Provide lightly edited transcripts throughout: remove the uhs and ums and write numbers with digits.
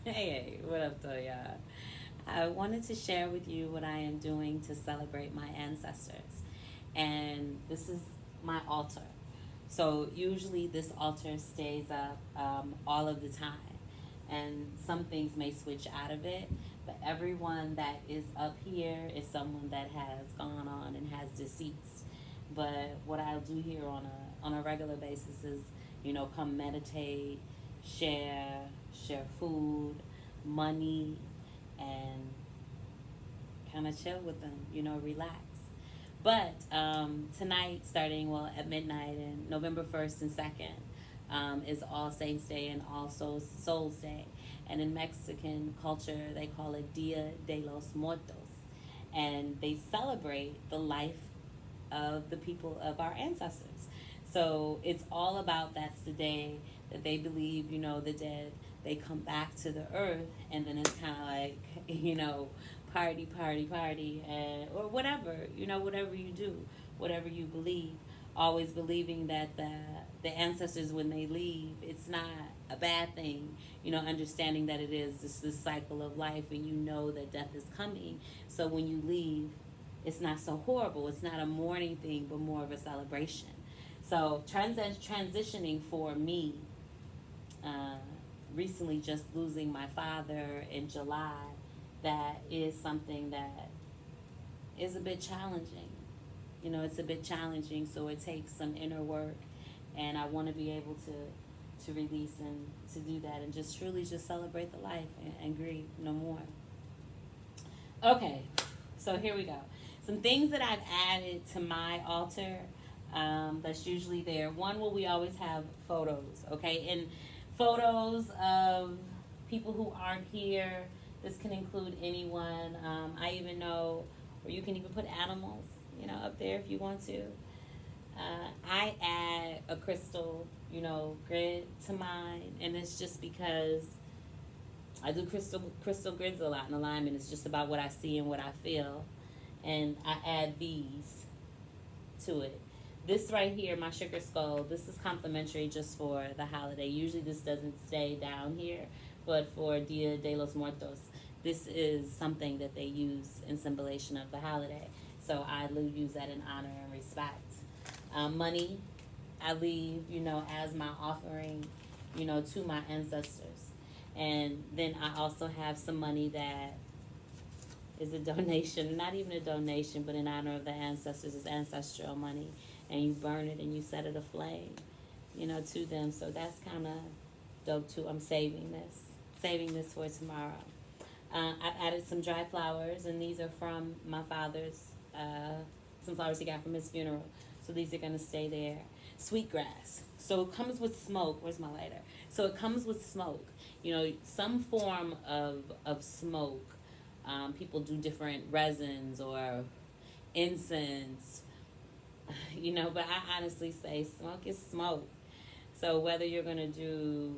Hey, what up, though, y'all? I wanted to share with you what I am doing to celebrate my ancestors. And this is my altar. So, usually, this altar stays up all of the time. And some things may switch out of it. But everyone that is up here is someone that has gone on and has deceased. But what I'll do here on a regular basis is, come meditate, share food, money, and kind of chill with them, relax. But tonight, starting at midnight and November 1st and 2nd, is All Saints Day and All Souls Day. And in Mexican culture, they call it Dia de los Muertos. And they celebrate the life of the people of our ancestors. So it's all about that's the day that they believe, the dead, they come back to the earth, and then it's kind of like, party, party, party, and, or whatever, whatever you do, whatever you believe. Always believing that the ancestors, when they leave, it's not a bad thing, understanding that it is just this cycle of life, and that death is coming. So when you leave, it's not so horrible. It's not a mourning thing, but more of a celebration. So transitioning for me, uh, recently just losing my father in July, that is something that is a bit challenging. It's a bit challenging, so it takes some inner work, and I want to be able to release and to do that and just truly just celebrate the life and grieve no more. Okay, so here we go. Some things that I've added to my altar, that's usually there. One, will we always have photos, okay? And photos of people who aren't here. This can include anyone. I even know, or you can even put animals, up there if you want to. I add a crystal, grid to mine, and it's just because I do crystal grids a lot in alignment. It's just about what I see and what I feel, and I add these to it. This right here, my sugar skull, this is complimentary just for the holiday. Usually this doesn't stay down here, but for Dia de los Muertos, this is something that they use in symbolization of the holiday. So I use that in honor and respect. Money, I leave, as my offering, to my ancestors. And then I also have some money that is a donation, not even a donation, but in honor of the ancestors, is ancestral money. And you burn it and you set it aflame, to them. So that's kind of dope too. I'm saving this for tomorrow. I've added some dry flowers, and these are from my father's, some flowers he got from his funeral. So these are going to stay there. Sweetgrass. So it comes with smoke. Where's my lighter? So it comes with smoke. Some form of smoke. People do different resins or incense, but I honestly say smoke is smoke. So whether you're going to do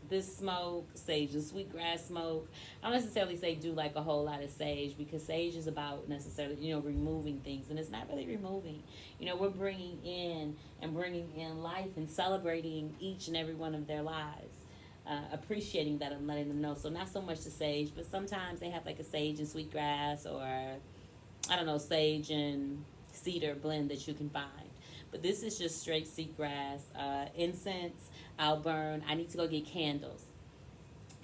this smoke, sage, and sweetgrass smoke, I don't necessarily say do like a whole lot of sage, because sage is about necessarily, removing things, and it's not really removing. We're bringing in life and celebrating each and every one of their lives. Appreciating that and letting them know. So not so much the sage, but sometimes they have like a sage and sweetgrass, or I don't know, sage and cedar blend that you can find. But this is just straight seagrass. Incense, I'll burn. I need to go get candles.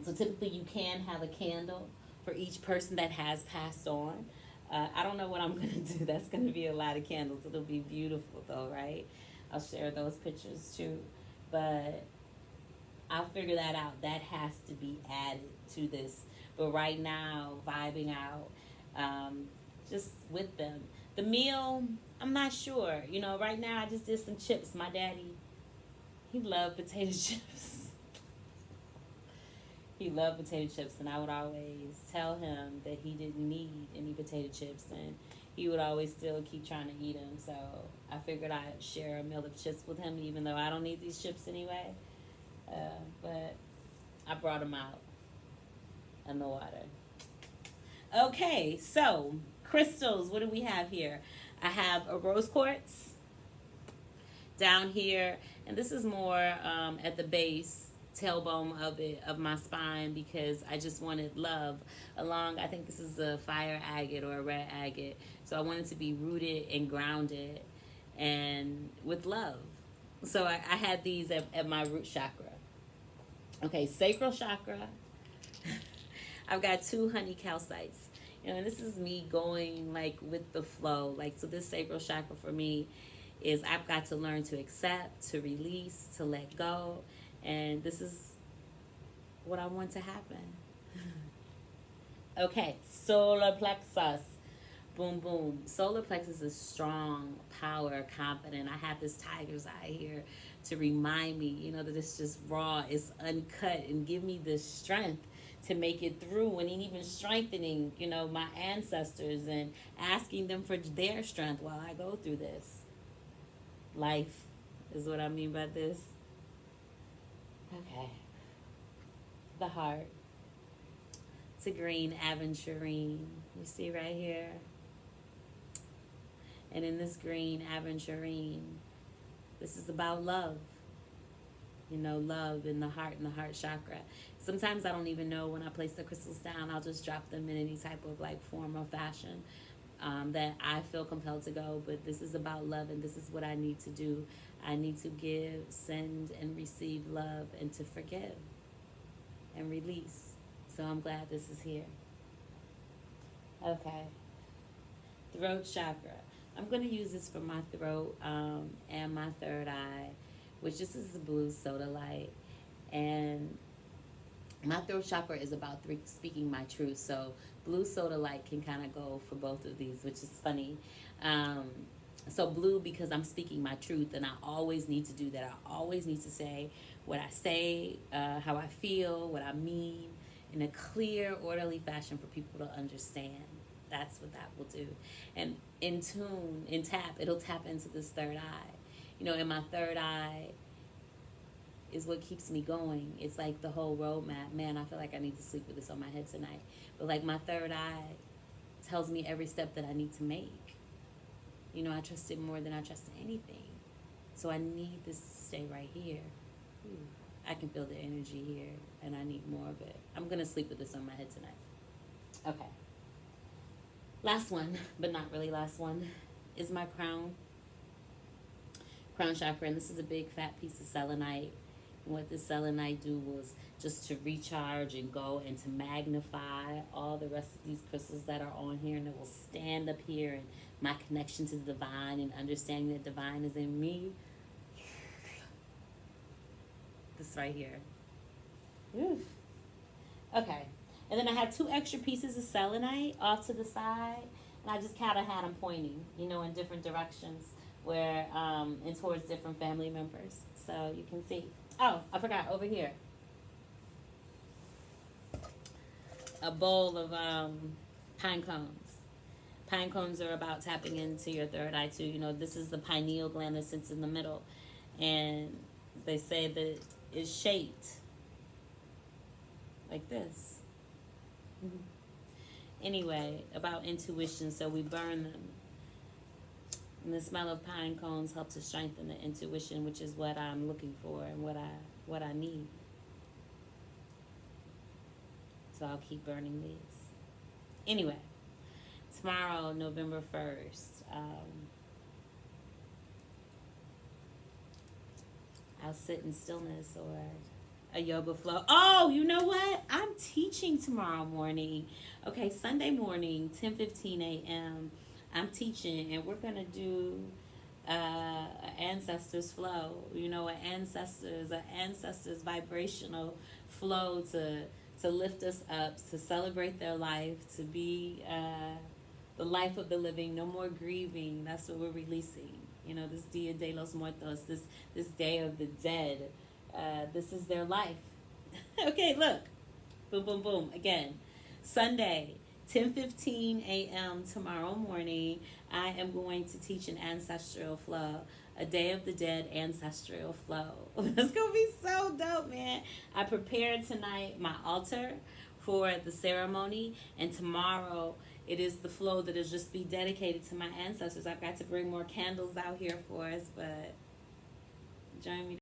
So typically you can have a candle for each person that has passed on. I don't know what I'm going to do. That's going to be a lot of candles. It'll be beautiful though, right? I'll share those pictures too. But I'll figure that out. That has to be added to this. But right now, vibing out, just with them. The meal, I'm not sure. Right now I just did some chips. My daddy, he loved potato chips. He loved potato chips, and I would always tell him that he didn't need any potato chips, and he would always still keep trying to eat them. So I figured I'd share a meal of chips with him, even though I don't need these chips anyway. But I brought them out in the water. Okay, so crystals, what do we have here? I have a rose quartz down here, and this is more at the base tailbone of my spine because I just wanted love along. I think this is a fire agate or a red agate. So I wanted to be rooted and grounded and with love. So I had these at my root chakra. Okay, sacral chakra. I've got 2 honey calcites. And this is me going like with the flow. Like, so this sacral chakra for me is I've got to learn to accept, to release, to let go. And this is what I want to happen. Okay, solar plexus. Boom, boom. Solar plexus is strong, power, confident. I have this tiger's eye here to remind me, that it's just raw, it's uncut, and give me the strength to make it through, and even strengthening, my ancestors and asking them for their strength while I go through this. Life is what I mean by this. Okay. The heart. It's a green aventurine. You see right here? And in this green aventurine, this is about love. Love in the heart and the heart chakra. Sometimes I don't even know when I place the crystals down. I'll just drop them in any type of like form or fashion that I feel compelled to go. But this is about love, and this is what I need to do. I need to give, send, and receive love, and to forgive and release. So I'm glad this is here. Okay. Throat chakra. I'm going to use this for my throat and my third eye, which this is the blue soda light. And my throat chakra is about speaking my truth. So blue soda light can kind of go for both of these, which is funny. So blue because I'm speaking my truth, and I always need to do that. I always need to say what I say, how I feel, what I mean, in a clear, orderly fashion for people to understand. That's what that will do. And in tune, it'll tap into this third eye. In my third eye is what keeps me going. It's like the whole roadmap. Man, I feel like I need to sleep with this on my head tonight. But like my third eye tells me every step that I need to make. I trust it more than I trust anything. So I need this to stay right here. I can feel the energy here, and I need more of it. I'm going to sleep with this on my head tonight. Okay. Last one, but not really last one, is my crown chakra, and this is a big fat piece of selenite. And what this selenite do was just to recharge and go and to magnify all the rest of these crystals that are on here, and it will stand up here, and my connection to the divine and understanding that divine is in me. This right here. Oof. Okay. And then I had 2 extra pieces of selenite off to the side, and I just kind of had them pointing, in different directions where, and towards different family members. So you can see. Oh, I forgot, over here. A bowl of pine cones. Pine cones are about tapping into your third eye too. This is the pineal gland that sits in the middle. And they say that it's shaped like this. Anyway, about intuition, so we burn them. And the smell of pine cones helps to strengthen the intuition, which is what I'm looking for and what I need. So I'll keep burning these. Anyway, tomorrow, November 1st, I'll sit in stillness or a yoga flow. Oh, you know what? I'm teaching tomorrow morning. Okay, Sunday morning, 10:15 a.m. I'm teaching, and we're going to do an ancestors flow. An ancestors vibrational flow to lift us up, to celebrate their life, to be the life of the living. No more grieving. That's what we're releasing. This Dia de los Muertos, this Day of the Dead. This is their life. Okay, look. Boom, boom, boom. Again, Sunday, 10:15 a.m. tomorrow morning, I am going to teach an ancestral flow, a Day of the Dead ancestral flow. It's going to be so dope, man. I prepared tonight my altar for the ceremony, and tomorrow it is the flow that is just be dedicated to my ancestors. I've got to bring more candles out here for us, but join me.